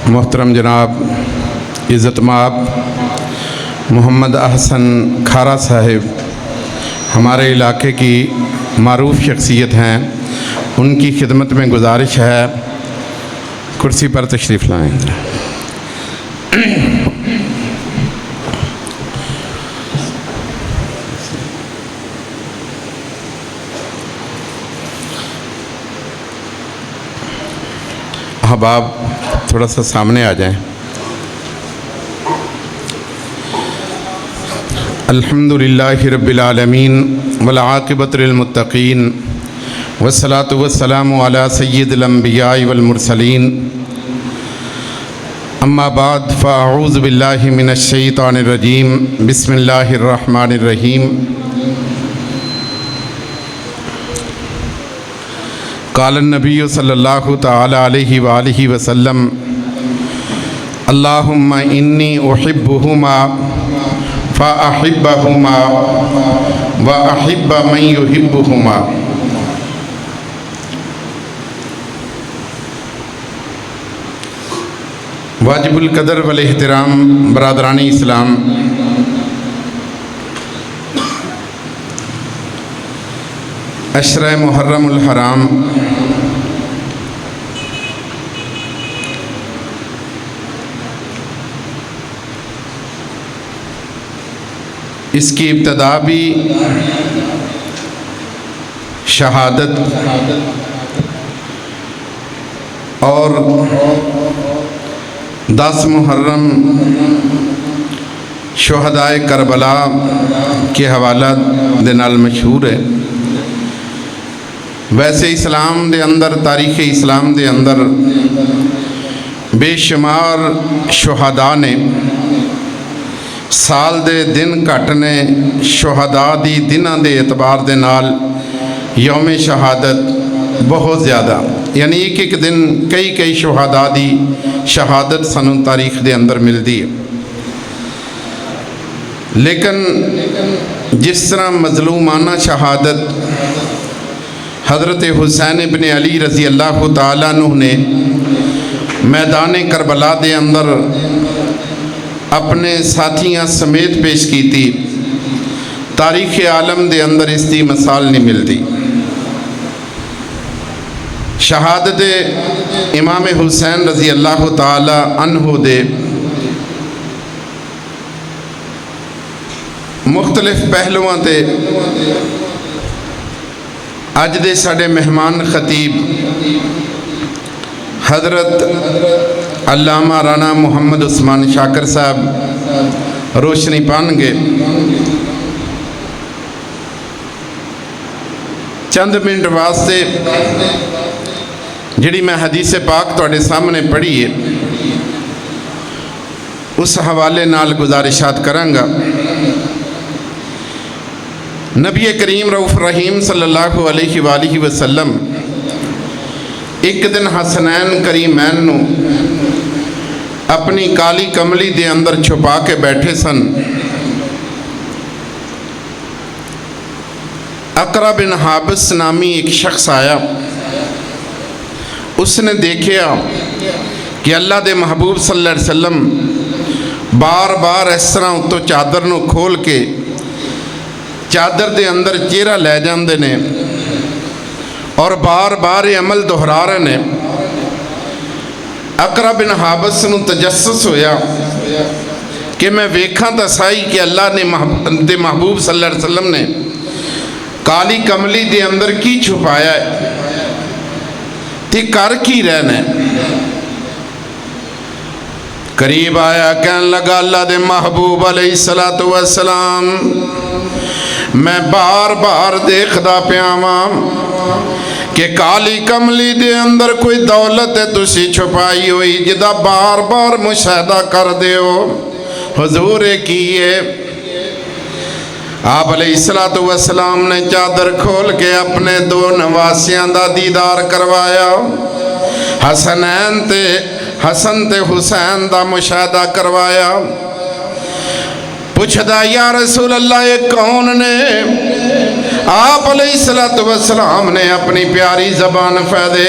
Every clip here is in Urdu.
محترم جناب عزت مآب محمد احسن کھارا صاحب ہمارے علاقے کی معروف شخصیت ہیں، ان کی خدمت میں گزارش ہے کرسی پر تشریف لائیں۔ احباب تھوڑا سا سامنے آ جائیں۔ الحمدللہ رب العالمین والعاقبۃ للمتقین والصلاۃ والسلام علی سید الانبیاء والمرسلین، اما بعد فاعوذ باللہ من الشیطان الرجیم، بسم اللہ الرحمن الرحیم۔ قال النبی صلی اللہ تعالی علیہ وآلہ وسلم، اللہم انی احبہما فاحبہما واحب من یحبہما۔ واجب القدر والاحترام برادرانی اسلام، عشرہ محرم الحرام اس کی ابتدا بھی شہادت اور 10 محرم شہدائے کربلا کے حوالہ دے نال مشہور ہے۔ ویسے اسلام دے اندر، تاریخ اسلام دے اندر بے شمار شہداء نے سال دے دن گھٹ نے شہداء دی دناں دے اعتبار دے نال یوم شہادت بہت زیادہ، یعنی ایک دن کئی شہداء دی شہادت سانوں تاریخ دے اندر ملتی ہے۔ لیکن جس طرح مظلومانہ شہادت حضرت حسین ابن علی رضی اللہ تعالیٰ عنہ نے میدان کربلا دے اندر اپنے ساتھیاں سمیت پیش کی تھی، تاریخ عالم دے اندر اس کی مثال نہیں ملتی۔ شہادت امام حسین رضی اللہ تعالی عنہ دے مختلف پہلوان تے اج دے ساڈے مہمان خطیب حضرت علامہ رانا محمد عثمان شاکر صاحب روشنی پان گے۔ چند منٹ واسطے جڑی میں حدیث پاک تواڈے سامنے پڑھی ہے اس حوالے نال گزارشات کراں گا۔ نبی کریم رؤوف رحیم صلی اللہ علیہ وآلہ وسلم ایک دن حسنین کریمین نو اپنی کالی کملی دے اندر چھپا کے بیٹھے سن۔ اقرا بن حابس نامی ایک شخص آیا، اس نے دیکھیا کہ اللہ دے محبوب صلی اللہ علیہ وسلم بار بار اس طرح اتو چادر نو کھول کے چادر دے اندر چہرہ لے جاندے نے اور بار بار یہ عمل دہرا رہے نے۔ اقرا بن حابس نو تجسس ہویا کہ میں ویکھاں تا سائی کہ اللہ نے محبوب صلی اللہ علیہ وسلم نے کالی کملی دے اندر کی چھپایا ہے تے کر کی رہنے۔ قریب آیا کہنے لگا اللہ دے محبوب علیہ السلام، میں بار بار دیکھدا پیاواں کہ کالی کملی دے اندر کوئی دولت ہے تسی چھپائی ہوئی جدا بار بار مشاہدہ کر دیو، حضور کیے۔ آپ علیہ السلام نے چادر کھول کے اپنے 2 نواسیاں دا دیدار کروایا، حسن تے حسین دا مشاہدہ کروایا۔ پوچھدا یا رسول اللہ یہ کون نے؟ آپ علیہ السلام نے اپنی پیاری زبان فیدے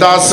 10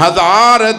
1000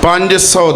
500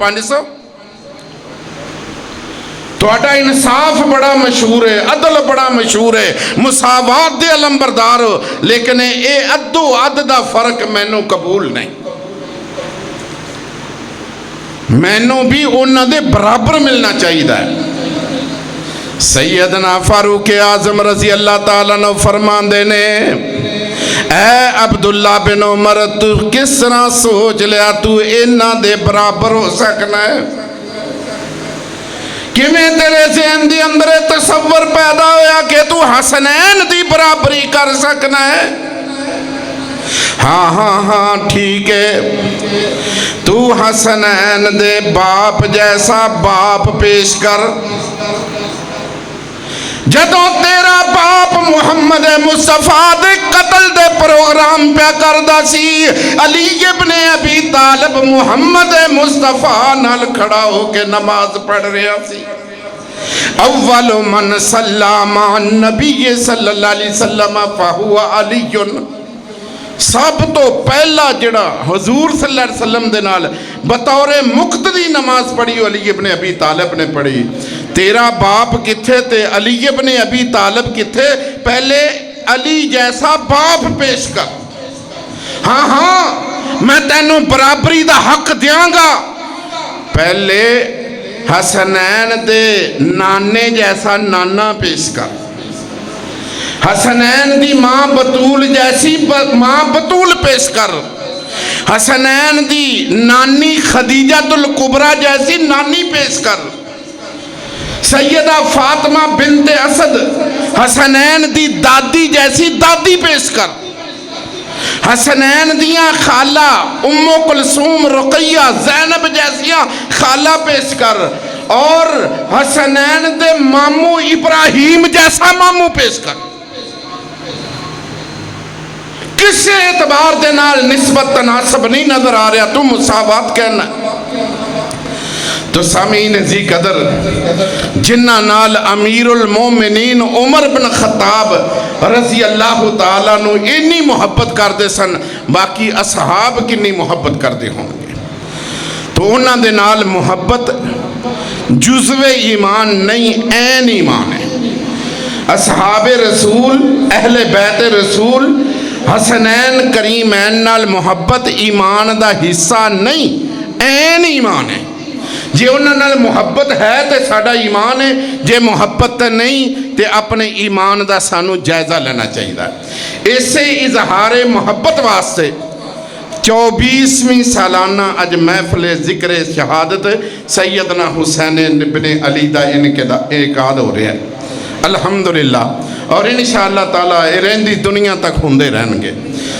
500। تہاڈا انصاف بڑا مشہور ہے، عدل بڑا مشہور ہے، مساوات دے علمبردار ہو، لیکن اے ادو عد دا فرق مینوں قبول نہیں۔ مینوں بھی انہاں دے برابر ملنا چاہیے۔ سیدنا فاروق اعظم رضی اللہ تعالیٰ عنہ فرماندے نے، اے عبداللہ بن عمر تو کس طرح سوچ لیا تو انہاں دے برابر ہو سکنا ہے؟ کہ میں تیرے ذہن دی اندر تصور پیدا ہویا کہ تو حسنین دی برابری کر سکنا ہے؟ ہاں ہاں ہاں ٹھیک ہے، تو حسنین دے باپ جیسا باپ پیش کر۔ جدوں تیرا باپ محمد مصطفیٰ دے قتل دے پروگرام پہ کردہ سی، علی ابن ابی طالب محمد مصطفیٰ نال کھڑا ہو کے نماز پڑھ رہا سی۔ اول من صلی مع النبی صلی اللہ علیہ وسلم فہو علی، سب تو پہلا جڑا حضور صلی اللہ علیہ وسلم دے نال بطور مقتدی نماز پڑھی علی ابن ابی طالب نے پڑھی۔ تیرا باپ کتھے تے علی ابن ابی طالب کتھے؟ پہلے علی جیسا باپ پیش کر۔ ہاں ہاں میں تینوں برابری دا حق دیاں گا، پہلے حسنین دے نانے جیسا نانا پیش کر، حسنین دی ماں بطول جیسی ماں بطول پیش کر، حسنین دی نانی خدیجہ الکبریٰ جیسی نانی پیش کر، سیدہ فاطمہ بنت اسد حسنین دی دادی جیسی دادی پیش کر، حسنین دیاں خالہ ام کلثوم رقیہ زینب جیسیاں خالہ پیش کر، اور حسنین دے ماموں ابراہیم جیسا ماموں پیش کر۔ کس اعتبار دے نال نسبت تناسب نہیں نظر آ رہا، تو مساوات کہنا۔ تو سامعین ذی قدر، جنہ نال امیر المومنین عمر بن خطاب رضی اللہ تعالیٰ نو انی محبت کردے سن، باقی اصحاب کنی محبت کردے ہوں گے۔ تو انہاں دے نال محبت جزو ایمان نہیں، عین ایمان ہے۔ اصحاب رسول، اہل بیت رسول، حسنین کریمین نال محبت ایمان دا حصہ نہیں، عین ایمان ہے۔ جے انہاں نال محبت ہے تے ساڈا ایمان ہے، جے محبت نہیں تے اپنے ایمان دا سانو جائزہ لینا چاہیے۔ اسے اظہار محبت واسطے 24ویں سالانہ اج محفل ذکر شہادت سیدنا حسین بن علی دا انعقاد ہو رہا ہے الحمدللہ، اور انشاءاللہ تعالیٰ رہندی دنیا تک ہوندے رہن گے۔